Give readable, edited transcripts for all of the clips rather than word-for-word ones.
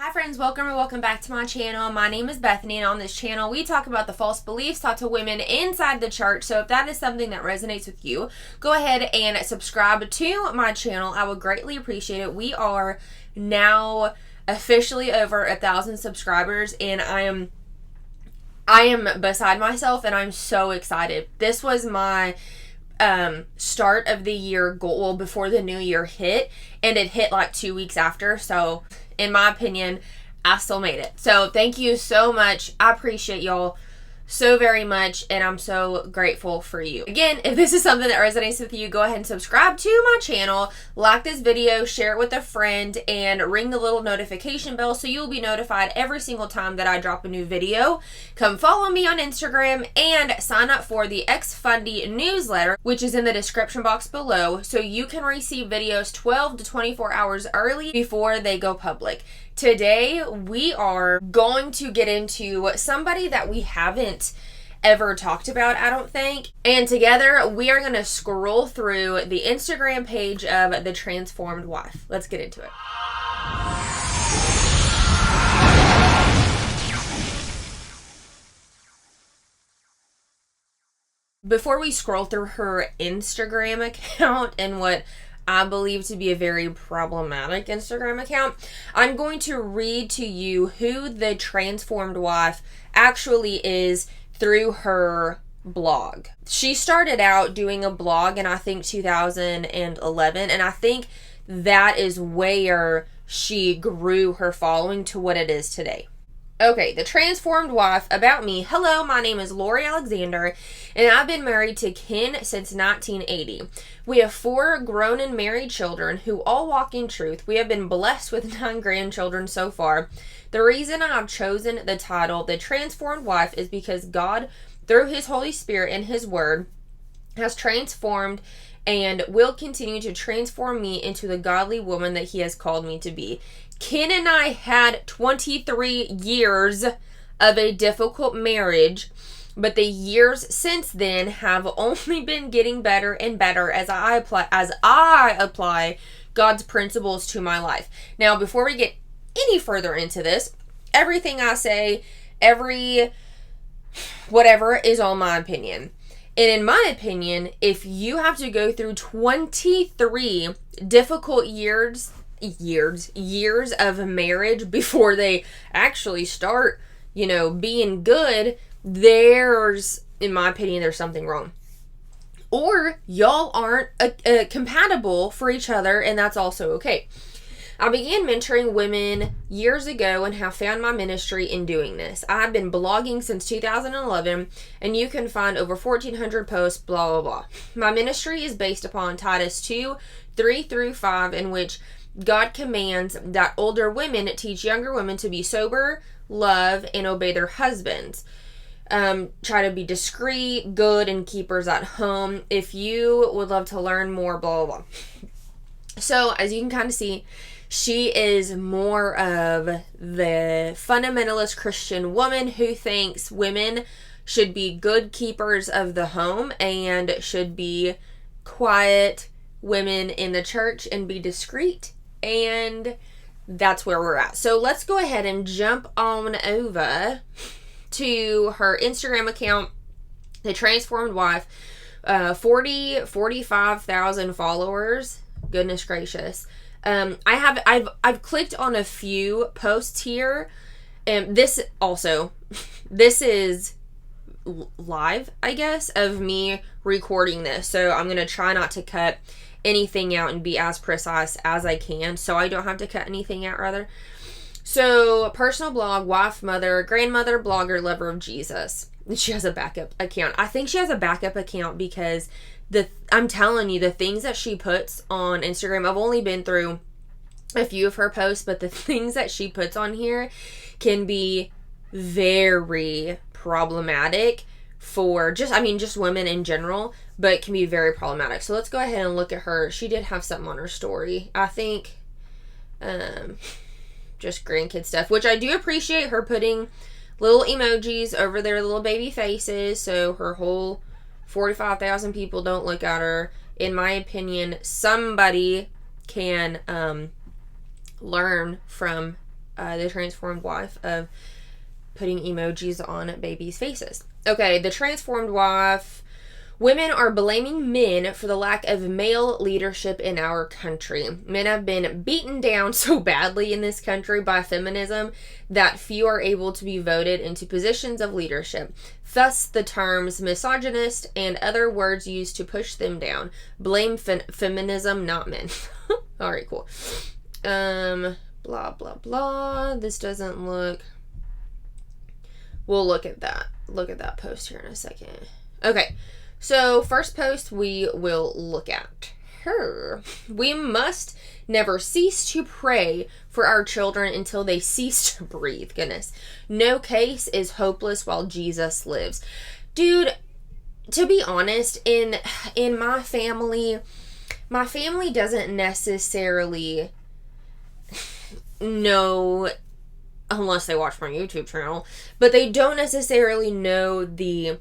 Hi friends, welcome back to my channel. My name is Bethany, and on this channel we talk about the false beliefs taught to women inside the church. So if that is something that resonates with you, go ahead and subscribe to my channel. I would greatly appreciate it. We are now officially over 1,000 subscribers, and I am beside myself, and I'm so excited. This was my start of the year goal, well, before the new year hit, and it hit like 2 weeks after. So in my opinion, I still made it. So thank you so much. I appreciate y'all so very much, and I'm so grateful for you. Again, if this is something that resonates with you, go ahead and subscribe to my channel, like this video, share it with a friend, and ring the little notification bell so you'll be notified every single time that I drop a new video. Come follow me on Instagram and sign up for the X-Fundy newsletter, which is in the description box below, so you can receive videos 12 to 24 hours early before they go public. Today, we are going to get into somebody that we haven't ever talked about, I don't think. And together, we are going to scroll through the Instagram page of the Transformed Wife. Let's get into it. Before we scroll through her Instagram account and what I believe to be a very problematic Instagram account, I'm going to read to you who the Transformed Wife actually is through her blog. She started out doing a blog in, I think, 2011, and I think that is where she grew her following to what it is today. Okay, the Transformed Wife. About me. Hello, my name is Lori Alexander, and I've been married to Ken since 1980. We have 4 grown and married children who all walk in truth. We have been blessed with 9 grandchildren so far. The reason I have chosen the title, The Transformed Wife, is because God, through His Holy Spirit and His Word, has transformed and will continue to transform me into the godly woman that He has called me to be. Ken and I had 23 years of a difficult marriage, but the years since then have only been getting better and better as I apply God's principles to my life. Now, before we get any further into this, everything I say, every whatever is all my opinion. And in my opinion, if you have to go through 23 difficult years of marriage before they actually start, being good, in my opinion, there's something wrong. Or y'all aren't compatible for each other, and that's also okay. I began mentoring women years ago and have found my ministry in doing this. I've been blogging since 2011, and you can find over 1,400 posts, blah, blah, blah. My ministry is based upon Titus 2, 3 through 5, in which God commands that older women teach younger women to be sober, love, and obey their husbands. Try to be discreet, good, and keepers at home. If you would love to learn more, blah, blah, blah. So, as you can kind of see, she is more of the fundamentalist Christian woman who thinks women should be good keepers of the home and should be quiet women in the church and be discreet. And that's where we're at. So let's go ahead and jump on over to her Instagram account, The Transformed Wife. 45,000 followers. Goodness gracious. I've clicked on a few posts here. This is live, I guess, of me recording this. So I'm going to try not to cut anything out and be as precise as I can, so I don't have to cut anything out, rather. So, personal blog, wife, mother, grandmother, blogger, lover of Jesus. She has a backup account. I think she has a backup account because I'm telling you, the things that she puts on Instagram, I've only been through a few of her posts, but the things that she puts on here can be very problematic for just women in general, but can be very problematic. So let's go ahead and look at her. She did have something on her story. I think just grandkid stuff, which I do appreciate her putting little emojis over their little baby faces so her whole 45,000 people don't look at her. In my opinion, somebody can learn from the transformed wife of putting emojis on babies' faces. Okay, the transformed wife. Women are blaming men for the lack of male leadership in our country. Men have been beaten down so badly in this country by feminism that few are able to be voted into positions of leadership. Thus, the terms misogynist and other words used to push them down. Blame feminism, not men. Alright, cool. Blah, blah, blah. This doesn't look... We'll look at that. Look at that post here in a second. Okay. So, first post we will look at her. We must never cease to pray for our children until they cease to breathe. Goodness. No case is hopeless while Jesus lives. Dude, to be honest, in my family doesn't necessarily know, unless they watch my YouTube channel, but they don't necessarily know the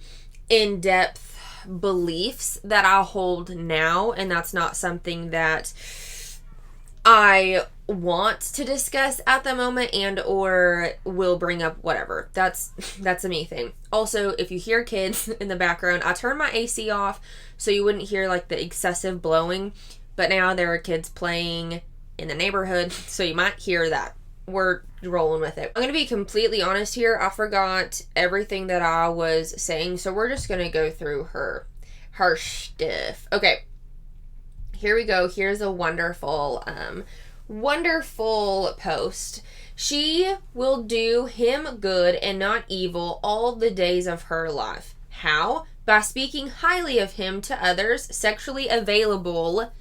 in-depth beliefs that I hold now, and that's not something that I want to discuss at the moment and or will bring up, whatever. That's a me thing. Also, if you hear kids in the background, I turned my AC off so you wouldn't hear like the excessive blowing, but now there are kids playing in the neighborhood, so you might hear that. We're rolling with it. I'm going to be completely honest here. I forgot everything that I was saying, so we're just going to go through her stuff. Okay. Here we go. Here's a wonderful post. She will do him good and not evil all the days of her life. How? By speaking highly of him to others, sexually available,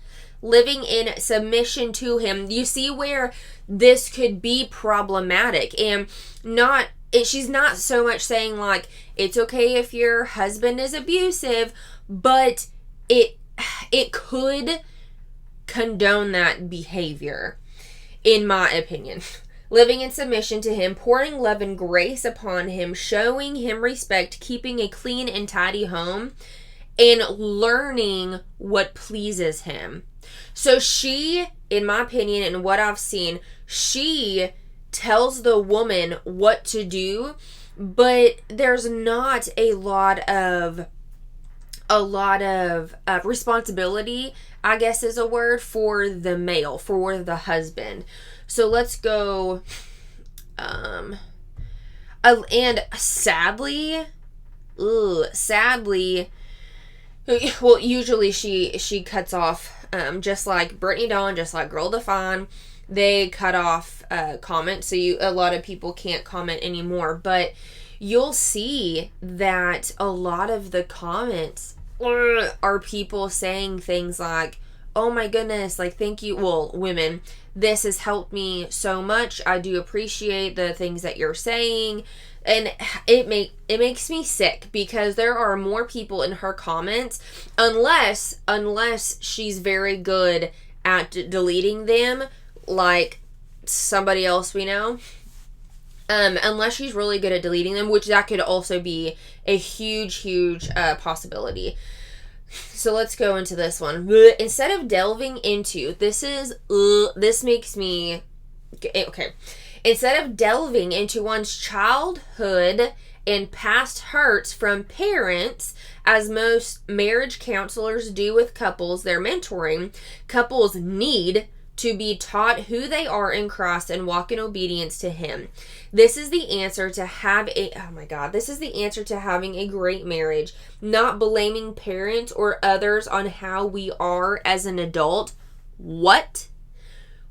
living in submission to him. You see where this could be problematic, and she's not so much saying like it's okay if your husband is abusive, but it could condone that behavior, in my opinion. Living in submission to him, pouring love and grace upon him, showing him respect, keeping a clean and tidy home, and learning what pleases him. So she, in my opinion, and what I've seen, she tells the woman what to do, but there's not a lot of responsibility, I guess is a word, for the male, for the husband. So let's go, and sadly, well, usually she cuts off, just like Brittany Dawn, just like Girl Define, they cut off comments, so a lot of people can't comment anymore, but you'll see that a lot of the comments are people saying things like, oh my goodness, like, thank you, well, women, this has helped me so much, I do appreciate the things that you're saying, and it makes me sick, because there are more people in her comments, unless she's very good at deleting them, like somebody else we know, unless she's really good at deleting them, which that could also be a huge possibility. So let's go into this one. Instead of delving into, this makes me, okay. Instead of delving into one's childhood and past hurts from parents, as most marriage counselors do with couples they're mentoring, couples need to be taught who they are in Christ and walk in obedience to him. This is the answer to this is the answer to having a great marriage, not blaming parents or others on how we are as an adult. What?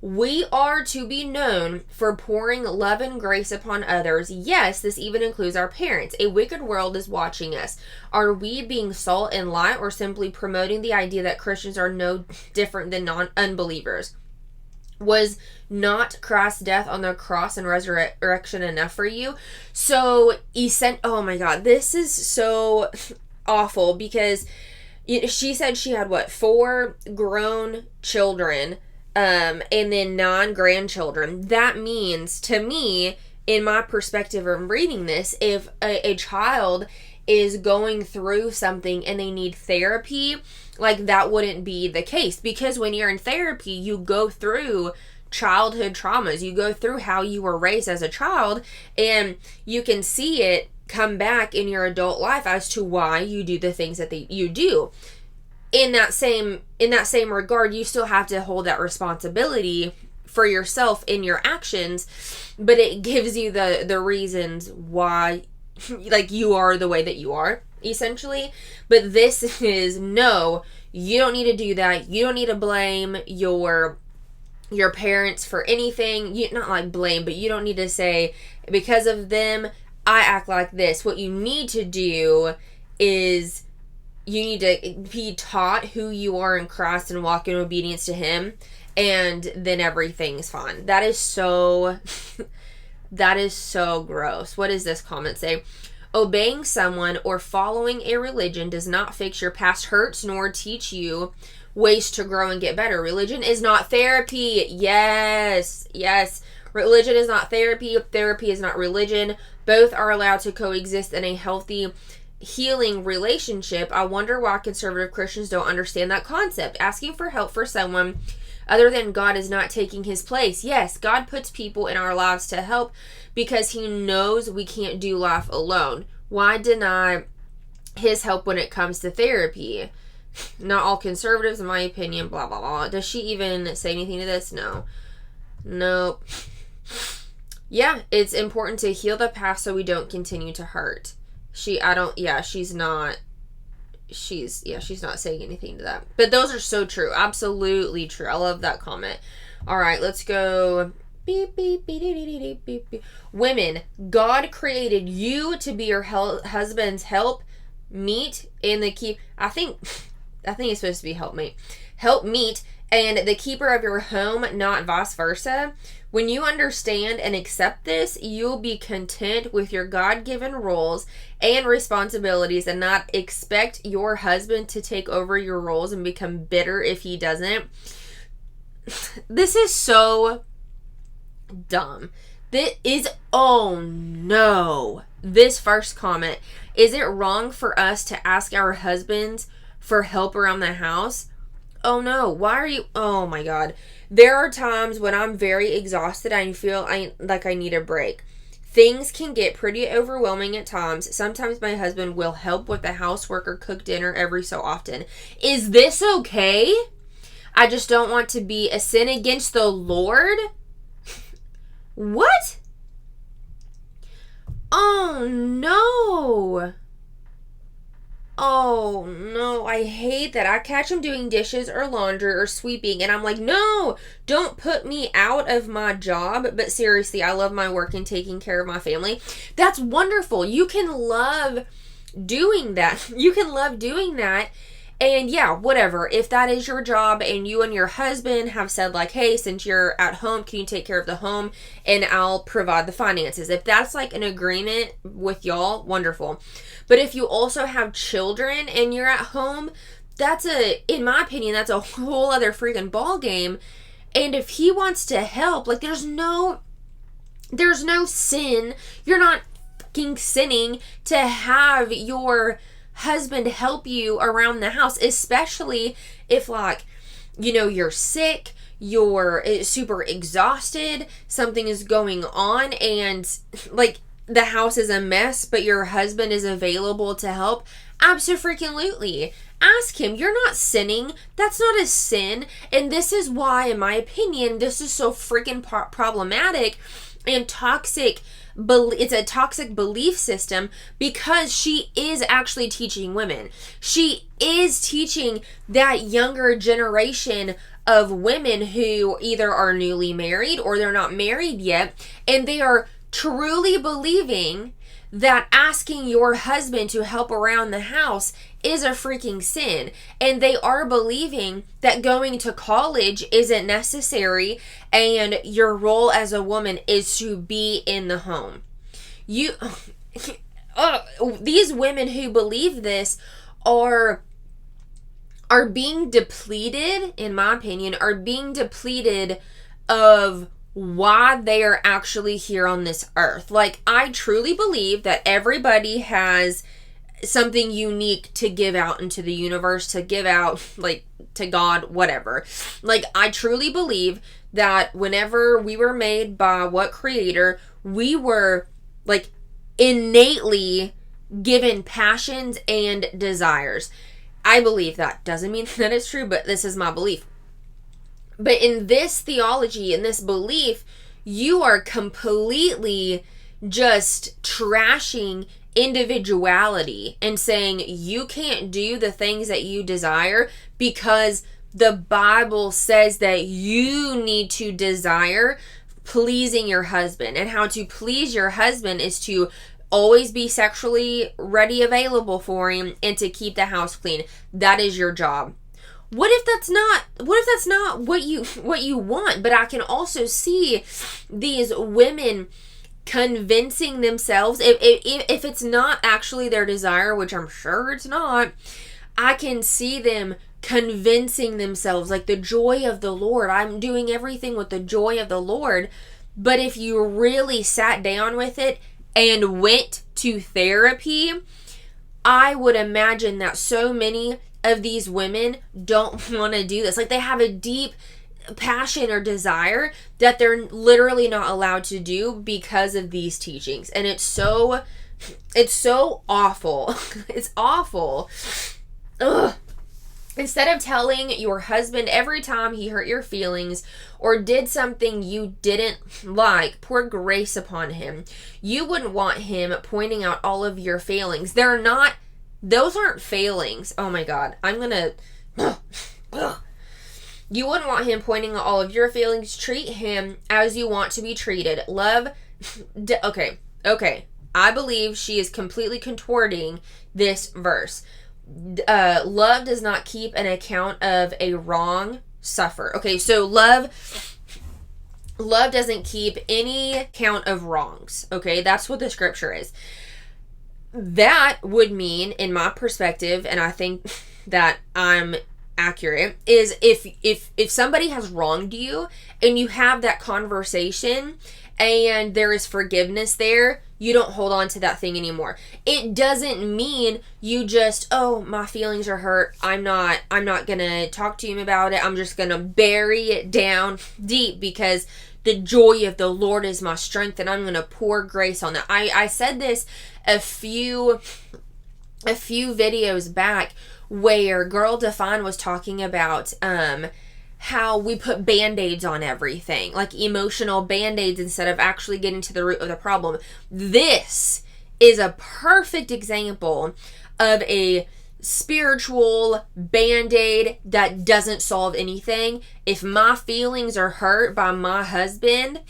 We are to be known for pouring love and grace upon others. Yes, this even includes our parents. A wicked world is watching us. Are we being salt and light, or simply promoting the idea that Christians are no different than unbelievers? Was not Christ's death on the cross and resurrection enough for you? So, oh my God, this is so awful, because she said she had, 4 grown children, and then 9 grandchildren. That means, to me, in my perspective of reading this, if a child is going through something and they need therapy, like, that wouldn't be the case, because when you're in therapy, you go through childhood traumas. You go through how you were raised as a child, and you can see it come back in your adult life as to why you do the things that you do. In that same regard, you still have to hold that responsibility for yourself in your actions, but it gives you the reasons why, like, you are the way that you are, essentially. But this is, no, you don't need to do that. You don't need to blame your parents for anything. You, not like blame, but you don't need to say, because of them, I act like this. What you need to do is you need to be taught who you are in Christ and walk in obedience to Him, and then everything's fine. That is so gross. What does this comment say? Obeying someone or following a religion does not fix your past hurts nor teach you ways to grow and get better. Religion is not therapy. Yes. Religion is not therapy. Therapy is not religion. Both are allowed to coexist in a healthy, healing relationship. I wonder why conservative Christians don't understand that concept. Asking for help for someone other than God is not taking His place. Yes, God puts people in our lives to help because He knows we can't do life alone. Why deny His help when it comes to therapy? Not all conservatives, in my opinion, blah, blah, blah. Does she even say anything to this? No. Nope. Yeah, it's important to heal the past so we don't continue to hurt. She's not saying anything to that. But those are so true. Absolutely true. I love that comment. All right, let's go. Beep, beep, beep, beep, beep, beep, beep. Women, God created you to be your husband's help, meet, and the keep. I think it's supposed to be help meet, and the keeper of your home, not vice versa. When you understand and accept this, you'll be content with your God-given roles and responsibilities and not expect your husband to take over your roles and become bitter if he doesn't. This is so dumb. Oh no. This first comment. Is it wrong for us to ask our husbands for help around the house? Oh no. Why are you? Oh my God. There are times when I'm very exhausted and I feel like I need a break. Things can get pretty overwhelming at times. Sometimes my husband will help with the housework or cook dinner every so often. Is this okay? I just don't want to be a sin against the Lord. What? Oh no. Oh no, I hate that. I catch him doing dishes or laundry or sweeping and I'm like, no, don't put me out of my job. But seriously, I love my work and taking care of my family. That's wonderful. You can love doing that. And yeah, whatever. If that is your job and you and your husband have said like, hey, since you're at home, can you take care of the home and I'll provide the finances? If that's like an agreement with y'all, wonderful. But if you also have children and you're at home, in my opinion, that's a whole other freaking ball game. And if he wants to help, like there's no sin. You're not fucking sinning to have your husband help you around the house, especially if like, you're sick, you're super exhausted, something is going on and like the house is a mess, but your husband is available to help. Absolutely. Ask him. You're not sinning. That's not a sin. And this is why, in my opinion, this is so freaking problematic and toxic. It's a toxic belief system because she is actually teaching women. She is teaching that younger generation of women who either are newly married or they're not married yet, and they are truly believing that asking your husband to help around the house is a freaking sin. And they are believing that going to college isn't necessary and your role as a woman is to be in the home. These women who believe this are being depleted, in my opinion, of why they are actually here on this earth. Like, I truly believe that everybody has something unique to give out into the universe, to give out, like, to God, whatever. Like, I truly believe that whenever we were made by what creator, we were, like, innately given passions and desires. I believe that. Doesn't mean that it's true, but this is my belief. But in this theology, in this belief, you are completely just trashing individuality and saying you can't do the things that you desire because the Bible says that you need to desire pleasing your husband. And how to please your husband is to always be sexually ready, available for him, and to keep the house clean. That is your job. What if that's not what you want? But I can also see these women convincing themselves, if it's not actually their desire, which I'm sure it's not, I can see them convincing themselves, like, the joy of the Lord, I'm doing everything with the joy of the Lord. But if you really sat down with it and went to therapy, I would imagine that so many of these women don't want to do this. Like, they have a deep passion or desire that they're literally not allowed to do because of these teachings. And it's so awful. It's awful. Ugh. Instead of telling your husband every time he hurt your feelings or did something you didn't like, pour grace upon him. You wouldn't want him pointing out all of your failings. Those aren't failings. Oh my God. You wouldn't want him pointing out all of your feelings. Treat him as you want to be treated. Love. Okay. I believe she is completely contorting this verse. Love does not keep an account of a wrong suffer. Okay, so love doesn't keep any count of wrongs. Okay, that's what the scripture is. That would mean, in my perspective, and I think that I'm accurate, is if somebody has wronged you and you have that conversation and there is forgiveness there, you don't hold on to that thing anymore. It doesn't mean you just, oh, my feelings are hurt, I'm not gonna talk to him about it, I'm just gonna bury it down deep because the joy of the Lord is my strength and I'm gonna pour grace on that. I said this a few videos back where Girl Define was talking about how we put band-aids on everything, like emotional band-aids, instead of actually getting to the root of the problem. This is a perfect example of a spiritual band-aid that doesn't solve anything. If my feelings are hurt by my husband,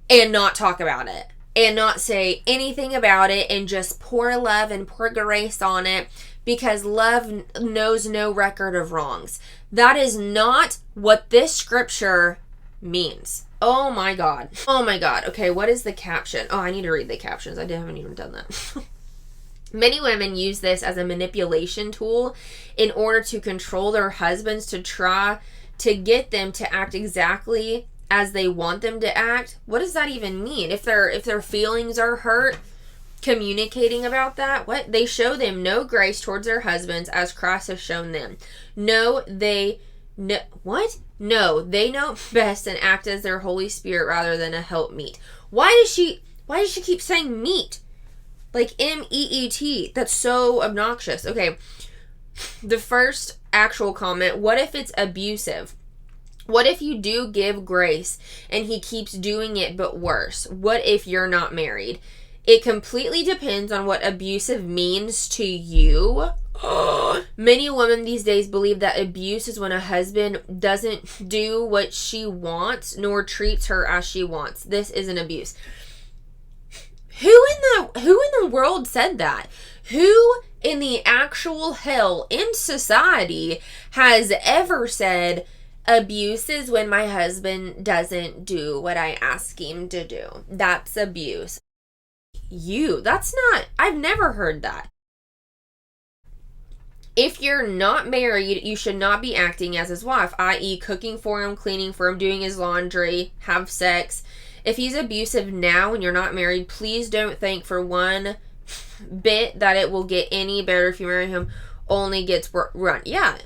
and not talk about it, and not say anything about it, and just pour love and pour grace on it, because love knows no record of wrongs. That is not what this scripture means. Oh my God. Okay, what is the caption? Oh, I need to read the captions. I haven't even done that. Many women use this as a manipulation tool in order to control their husbands, to try to get them to act exactly as they want them to act. What does that even mean? If their feelings are hurt, communicating about that, what? They show them no grace towards their husbands as Christ has shown them. No, they know best and act as their Holy Spirit rather than a helpmeet. Why does she keep saying meat? Like MEET. That's so obnoxious. Okay. The first actual comment, what if it's abusive? What if you do give grace and he keeps doing it but worse? What if you're not married? It completely depends on what abusive means to you. Many women these days believe that abuse is when a husband doesn't do what she wants nor treats her as she wants. This isn't abuse. Who in the world said that? Who in the actual hell in society has ever said abuse is when my husband doesn't do what I ask him to do? That's abuse. I've never heard that. If you're not married, you should not be acting as his wife, i.e. cooking for him, cleaning for him, doing his laundry, have sex. If he's abusive now and you're not married, please don't think for 1 bit that it will get any better if you marry him only gets run. Yeah.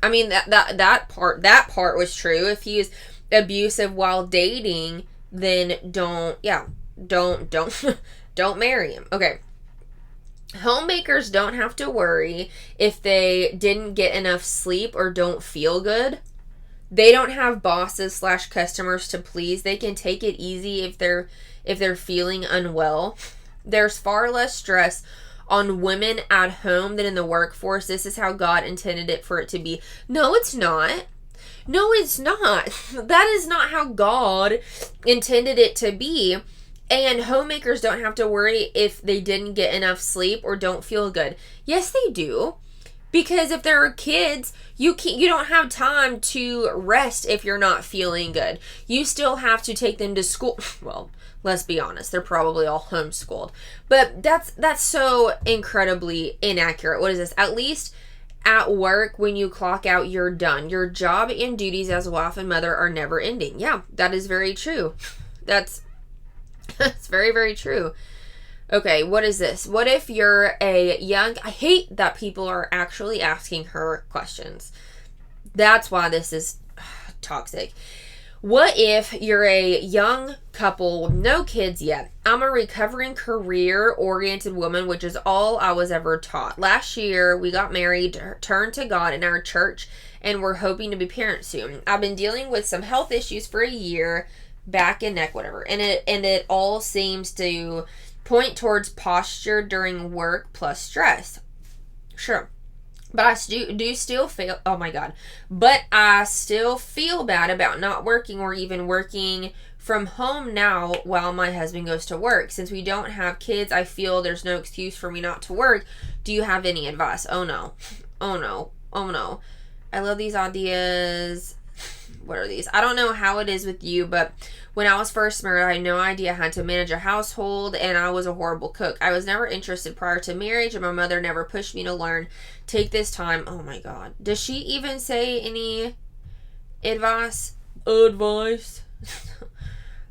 I mean, that part was true. If he is abusive while dating, then don't marry him. Okay. Homemakers don't have to worry if they didn't get enough sleep or don't feel good. They don't have bosses / customers to please. They can take it easy if they're feeling unwell. There's far less stress on women at home than in the workforce. This is how God intended it for it to be. No, it's not. No, it's not. That is not how God intended it to be. And homemakers don't have to worry if they didn't get enough sleep or don't feel good. Yes, they do. Because if there are kids, you don't have time to rest if you're not feeling good. You still have to take them to school. Well, let's be honest, they're probably all homeschooled. But that's so incredibly inaccurate. What is this? At least at work, when you clock out, you're done. Your job and duties as a wife and mother are never ending. Yeah, that is very true. That's very, very true. Okay, what is this? What if you're a young... I hate that people are actually asking her questions. That's why this is toxic. What if you're a young couple with no kids yet? I'm a recovering career-oriented woman, which is all I was ever taught. Last year, we got married, turned to God in our church, and we're hoping to be parents soon. I've been dealing with some health issues for a year, back and neck, whatever. And it all seems to point towards posture during work plus stress. Sure. But I do still feel, oh my God. But I still feel bad about not working or even working from home now while my husband goes to work. Since we don't have kids, I feel there's no excuse for me not to work. Do you have any advice? Oh no. Oh no. Oh no. I love these ideas. What are these? I don't know how it is with you, but when I was first married, I had no idea how to manage a household, and I was a horrible cook. I was never interested prior to marriage, and my mother never pushed me to learn. Take this time. Oh my God. Does she even say any advice? Advice?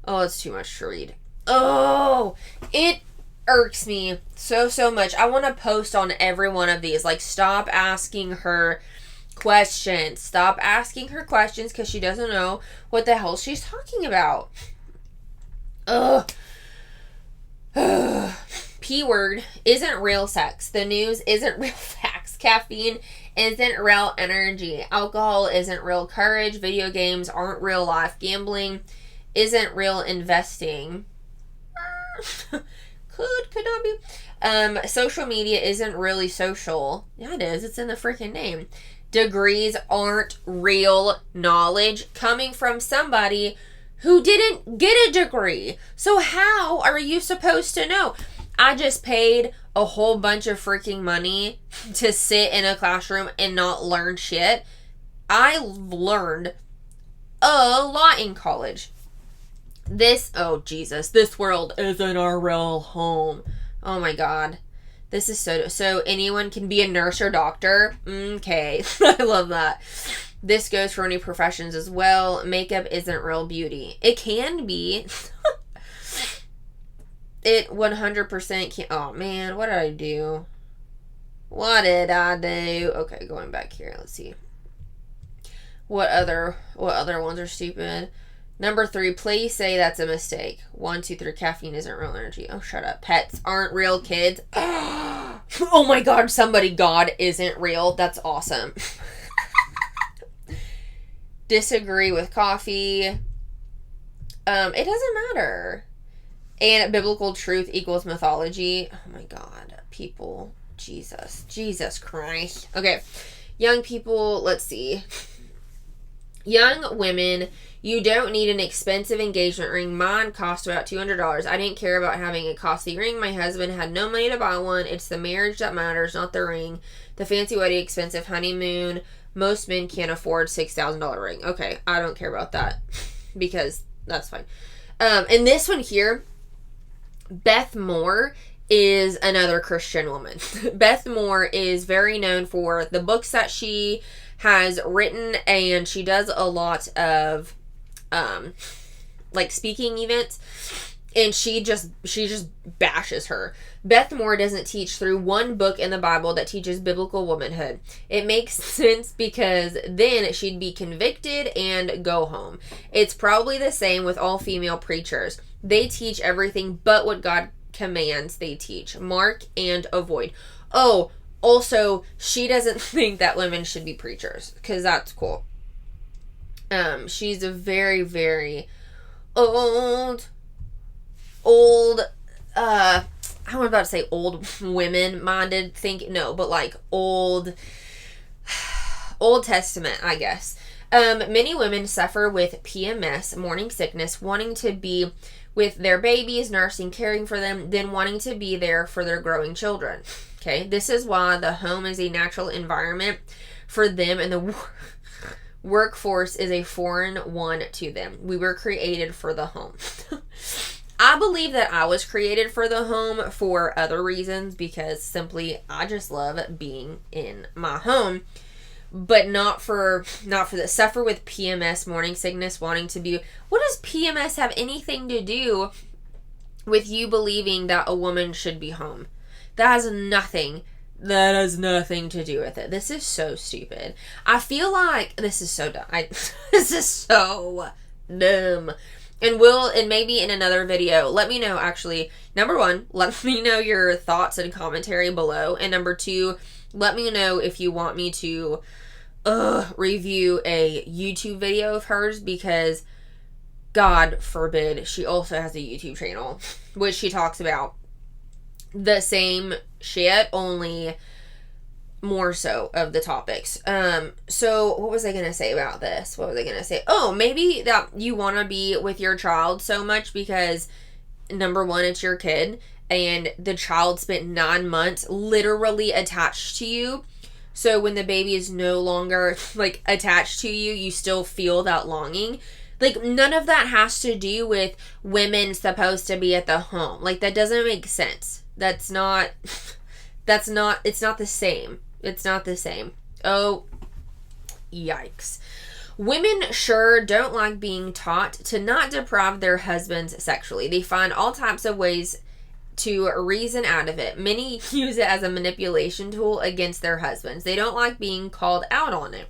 Oh, it's too much to read. Oh, it irks me so much. I want to post on every one of these. Like, stop asking her questions. Stop asking her questions because she doesn't know what the hell she's talking about. Ugh. P word isn't real sex. The news isn't real facts. Caffeine isn't real energy. Alcohol isn't real courage. Video games aren't real life. Gambling isn't real investing. Could not be. Social media isn't really social. Yeah, it is. It's in the freaking name. Degrees aren't real knowledge coming from somebody who didn't get a degree. So how are you supposed to know? I just paid a whole bunch of freaking money to sit in a classroom and not learn shit. I learned a lot in college. Oh Jesus, this world isn't our real home. Oh my God. This is so anyone can be a nurse or doctor. Okay. I love that. This goes for any professions as well. Makeup isn't real beauty. It can be. It 100% can. Oh man, what did I do? What did I do? Okay, going back here. Let's see. What other ones are stupid? Number 3, please say that's a mistake. 1, 2, 3, caffeine isn't real energy. Oh, shut up. Pets aren't real kids. Oh my God, God isn't real. That's awesome. Disagree with coffee. It doesn't matter. And biblical truth equals mythology. Oh my God, people. Jesus Christ. Okay, young people, let's see. Young women, you don't need an expensive engagement ring. Mine cost about $200. I didn't care about having a costly ring. My husband had no money to buy one. It's the marriage that matters, not the ring. The fancy wedding, expensive honeymoon. Most men can't afford $6,000 ring. Okay, I don't care about that because that's fine. And this one here, Beth Moore is another Christian woman. Beth Moore is very known for the books that she has written, and she does a lot of like speaking events, and she just bashes her. Beth Moore doesn't teach through one book in the Bible that teaches biblical womanhood. It makes sense because then she'd be convicted and go home. It's probably the same with all female preachers. They teach everything but what God commands they teach. Mark and avoid. Oh, also, she doesn't think that women should be preachers, because that's cool. She's a very, very old, I was about to say old women minded think, no, but like Old Testament, I guess. Many women suffer with PMS, morning sickness, wanting to be with their babies, nursing, caring for them, then wanting to be there for their growing children. Okay, this is why the home is a natural environment for them, and the workforce is a foreign one to them. We were created for the home. I believe that I was created for the home for other reasons, because simply I just love being in my home, but not for the suffer with PMS, morning sickness, wanting to be. What does PMS have anything to do with you believing that a woman should be home? That has nothing to do with it. This is so stupid. I feel like this is so dumb. This is so dumb. And maybe in another video, let me know, actually, number one, let me know your thoughts and commentary below. And number two, let me know if you want me to review a YouTube video of hers, because God forbid she also has a YouTube channel, which she talks about the same shit, only more so of the topics. So what was I gonna say about this? Oh, maybe that you want to be with your child so much because, number one, it's your kid, and the child spent 9 months literally attached to you. So when the baby is no longer like attached to you, you still feel that longing. Like, none of that has to do with women supposed to be at the home. Like, that doesn't make sense. It's not the same. It's not the same. Oh, yikes. Women sure don't like being taught to not deprive their husbands sexually. They find all types of ways to reason out of it. Many use it as a manipulation tool against their husbands. They don't like being called out on it.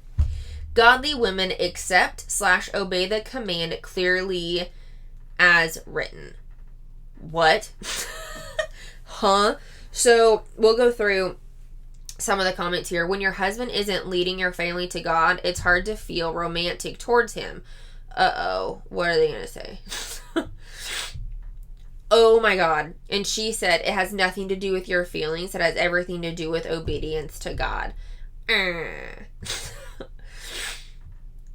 Godly women accept/obey the command clearly as written. What? Huh? So we'll go through some of the comments here. When your husband isn't leading your family to God, it's hard to feel romantic towards him. Uh-oh. What are they going to say? Oh my God. And she said, it has nothing to do with your feelings. It has everything to do with obedience to God.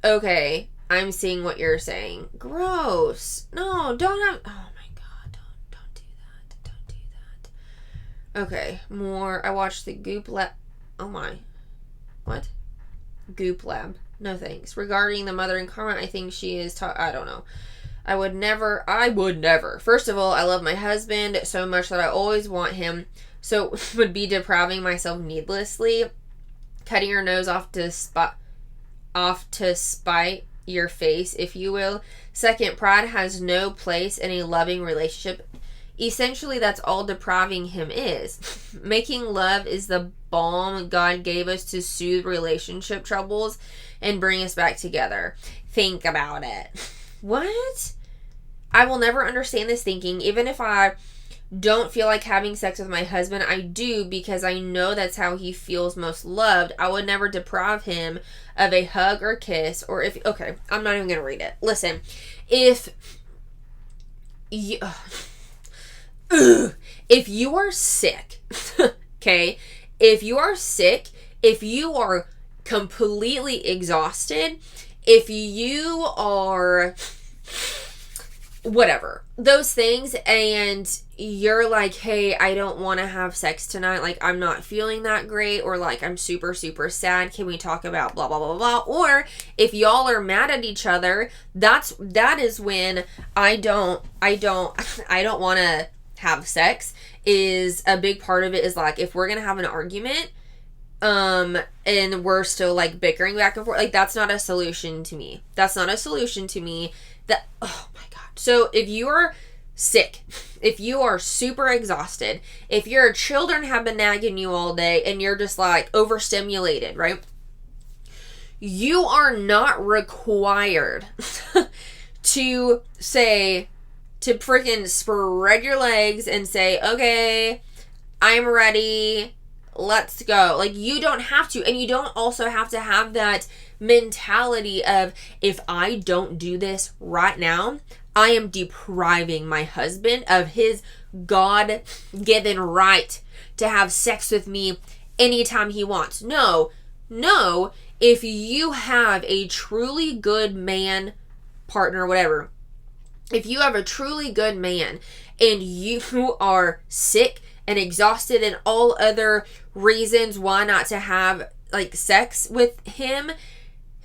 Okay. I'm seeing what you're saying. Gross. No, don't have... Oh my God. Don't do that. Don't do that. Okay. More. I watched the Goop Lab. Oh my. What? Goop Lab. No thanks. Regarding the mother in karma, I think she is... I don't know. I would never. First of all, I love my husband so much that I always want him. So would be depriving myself needlessly. Cutting your nose off to spite your face, if you will. Second, pride has no place in a loving relationship. Essentially, that's all depriving him is. Making love is the balm God gave us to soothe relationship troubles and bring us back together. Think about it. What? I will never understand this thinking. Even if I don't feel like having sex with my husband, I do, because I know that's how he feels most loved. I would never deprive him of a hug or kiss, or if... Okay, I'm not even going to read it. Listen, if you are sick, okay? If you are sick, if you are completely exhausted, if you are whatever, those things, and you're like, hey, I don't want to have sex tonight, like, I'm not feeling that great, or like, I'm super, super sad, can we talk about blah, blah, blah, blah, or if y'all are mad at each other, that is when I don't want to have sex. Is a big part of it is like, if we're gonna have an argument, and we're still like bickering back and forth, like, that's not a solution to me. Oh my God. So if you are sick, if you are super exhausted, if your children have been nagging you all day and you're just like overstimulated, right? You are not required to freaking spread your legs and say, okay, I'm ready, let's go. Like, you don't have to. And you don't also have to have that mentality of, if I don't do this right now, I am depriving my husband of his God-given right to have sex with me anytime he wants. No. If you have a truly good man, partner, whatever, if you have a truly good man and you are sick and exhausted and all other reasons why not to have like sex with him,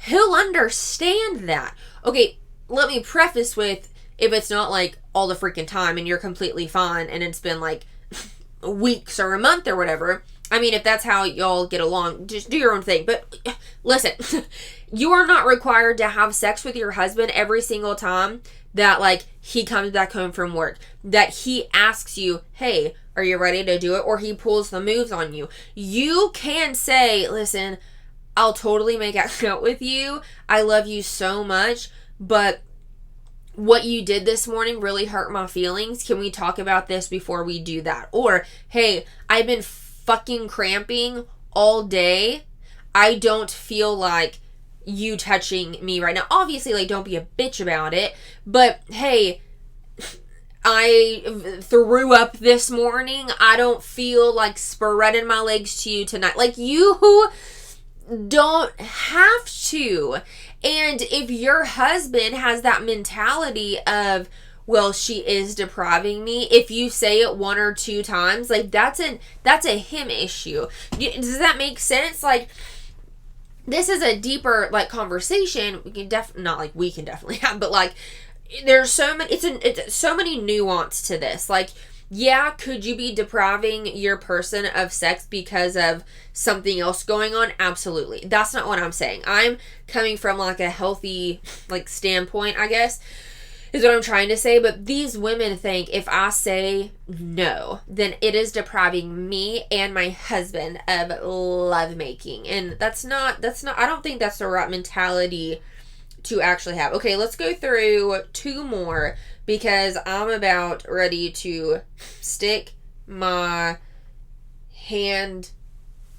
he'll understand that. Okay, let me preface with, if it's not like all the freaking time and you're completely fine and it's been like weeks or a month or whatever, I mean, if that's how y'all get along, just do your own thing. But listen, you are not required to have sex with your husband every single time that like he comes back home from work, that he asks you, hey, are you ready to do it? Or he pulls the moves on you. You can say, listen, I'll totally make out with you. I love you so much, but what you did this morning really hurt my feelings. Can we talk about this before we do that? Or, hey, I've been fucking cramping all day. I don't feel like you touching me right now. Obviously, like, don't be a bitch about it. But, hey, I threw up this morning. I don't feel like spreading my legs to you tonight. Like, you don't have to. And if your husband has that mentality of, well, she is depriving me, if you say it one or two times, like, that's a him issue. Does that make sense? Like, this is a deeper, like, conversation. We can definitely have, but like, there's so many, it's so many nuance to this. Like, yeah, could you be depriving your person of sex because of something else going on? Absolutely. That's not what I'm saying. I'm coming from like a healthy, like, standpoint, I guess, is what I'm trying to say. But these women think if I say no, then it is depriving me and my husband of lovemaking. And that's not, I don't think that's the right mentality to actually have. Okay, let's go through two more, because I'm about ready to stick my hand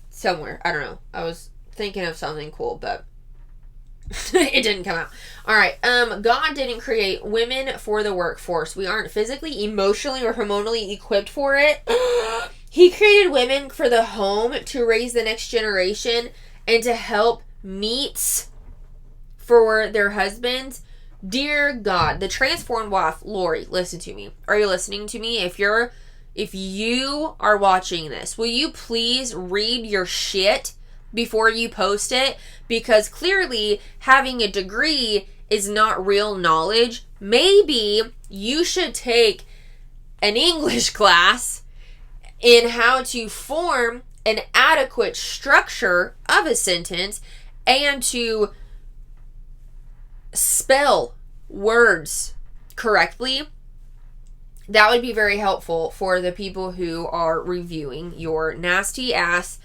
somewhere. I don't know. I was thinking of something cool, but it didn't come out. Alright, God didn't create women for the workforce. We aren't physically, emotionally, or hormonally equipped for it. He created women for the home to raise the next generation and to help meets for their husbands. Dear God, the transformed wife, Lori, listen to me. Are you listening to me? If you are watching this, will you please read your shit before you post it? Because clearly having a degree is not real knowledge. Maybe you should take an English class in how to form an adequate structure of a sentence and to spell words correctly. That would be very helpful for the people who are reviewing your nasty ass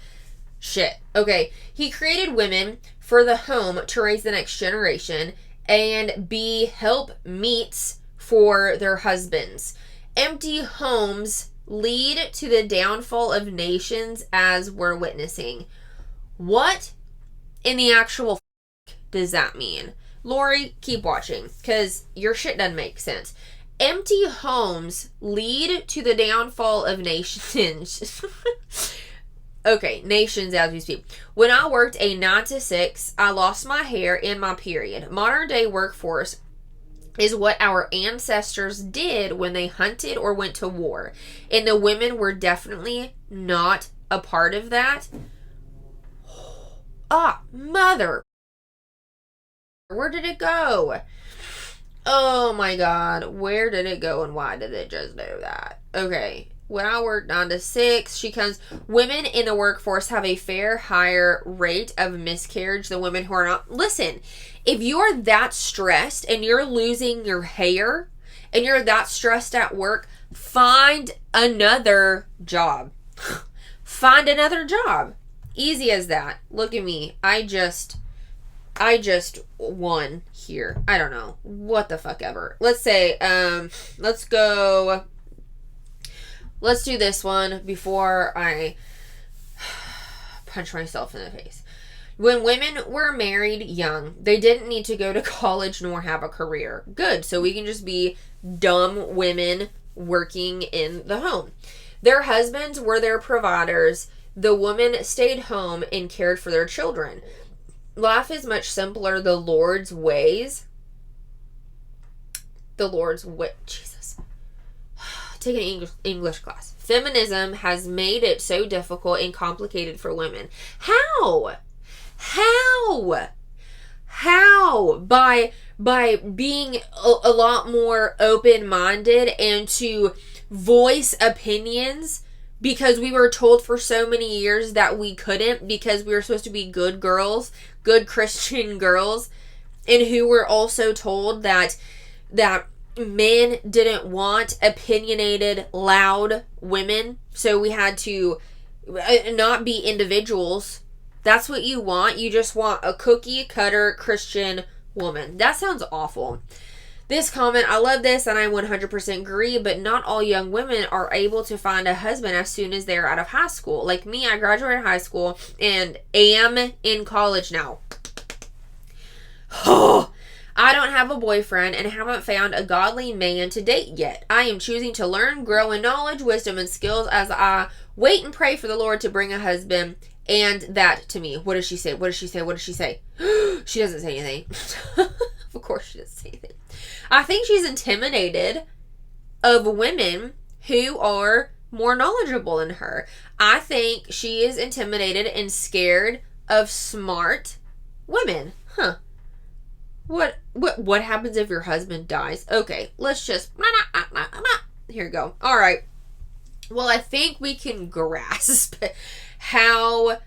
shit. Okay, he created women for the home to raise the next generation and be help meets for their husbands. Empty homes lead to the downfall of nations, as we're witnessing. What in the actual does that mean? Lori, keep watching, because your shit doesn't make sense. Empty homes lead to the downfall of nations. Okay, nations as we speak. When I worked a 9 to 6, I lost my hair and my period. Modern day workforce is what our ancestors did when they hunted or went to war. And the women were definitely not a part of that. Mother. Where did it go? Oh my God. Where did it go and why did it just do that? Okay. When I worked 9 to 6, she comes. Women in the workforce have a fair higher rate of miscarriage than women who are not. Listen, if you're that stressed and you're losing your hair and you're that stressed at work, find another job. Find another job. Easy as that. Look at me. I just won here. I don't know. What the fuck ever. Let's say, let's do this one before I punch myself in the face. When women were married young, they didn't need to go to college nor have a career. Good. So we can just be dumb women working in the home. Their husbands were their providers. The woman stayed home and cared for their children. Life is much simpler the Lord's ways. The Lord's way. Jesus. Take an English class. Feminism has made it so difficult and complicated for women. How? By being a lot more open-minded and to voice opinions, because we were told for so many years that we couldn't, because we were supposed to be good girls, good Christian girls, and who were also told that men didn't want opinionated, loud women, so we had to not be individuals. That's what you want. You just want a cookie cutter Christian woman. That sounds awful. This comment, I love this and I 100% agree, but not all young women are able to find a husband as soon as they're out of high school. Like me, I graduated high school and am in college now. Oh, I don't have a boyfriend and haven't found a godly man to date yet. I am choosing to learn, grow in knowledge, wisdom, and skills as I wait and pray for the Lord to bring a husband and that to me. What does she say? What does she say? What does she say? She doesn't say anything. Of course she doesn't say anything. I think she's intimidated of women who are more knowledgeable than her. I think she is intimidated and scared of smart women. Huh. What happens if your husband dies? Okay, let's just here we go. All right. Well, I think we can grasp how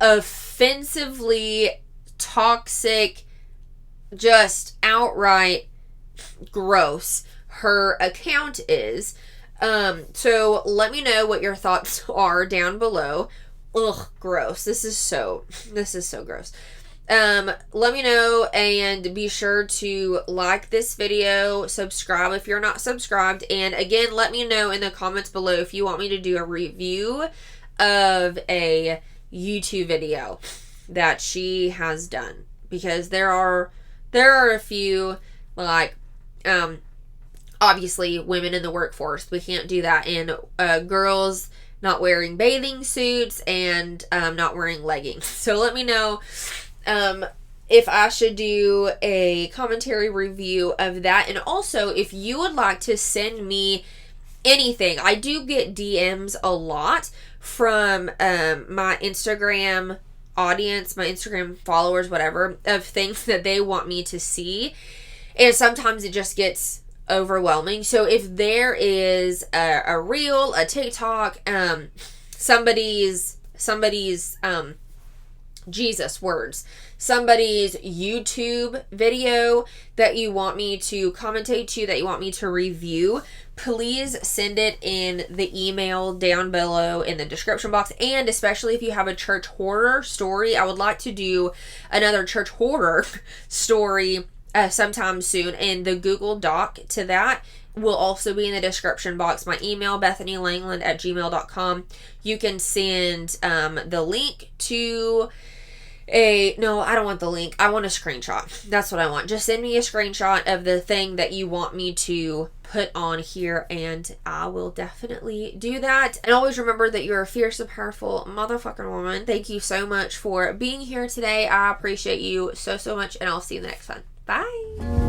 offensively toxic, just outright gross her account is. So let me know what your thoughts are down below. Ugh, gross. This is so gross. Let me know, and be sure to like this video, subscribe if you're not subscribed, and again, let me know in the comments below if you want me to do a review of a YouTube video that she has done, because there are a few, like, obviously women in the workforce, we can't do that, and girls not wearing bathing suits and not wearing leggings. So let me know if I should do a commentary review of that. And also, if you would like to send me anything, I do get DMs a lot from my Instagram audience, my Instagram followers, whatever, of things that they want me to see. And sometimes it just gets overwhelming. So if there is a reel, a TikTok, somebody's Jesus words, somebody's YouTube video that you want me to commentate to, that you want me to review, please send it in the email down below in the description box. And especially if you have a church horror story, I would like to do another church horror story sometime soon, and the Google Doc to that will also be in the description box. My email, bethanylangland@gmail.com. You can send the link to no, I don't want the link. I want a screenshot. That's what I want. Just send me a screenshot of the thing that you want me to put on here, and I will definitely do that. And always remember that you're a fierce and powerful motherfucking woman. Thank you so much for being here today. I appreciate you so much, and I'll see you in the next one. Bye.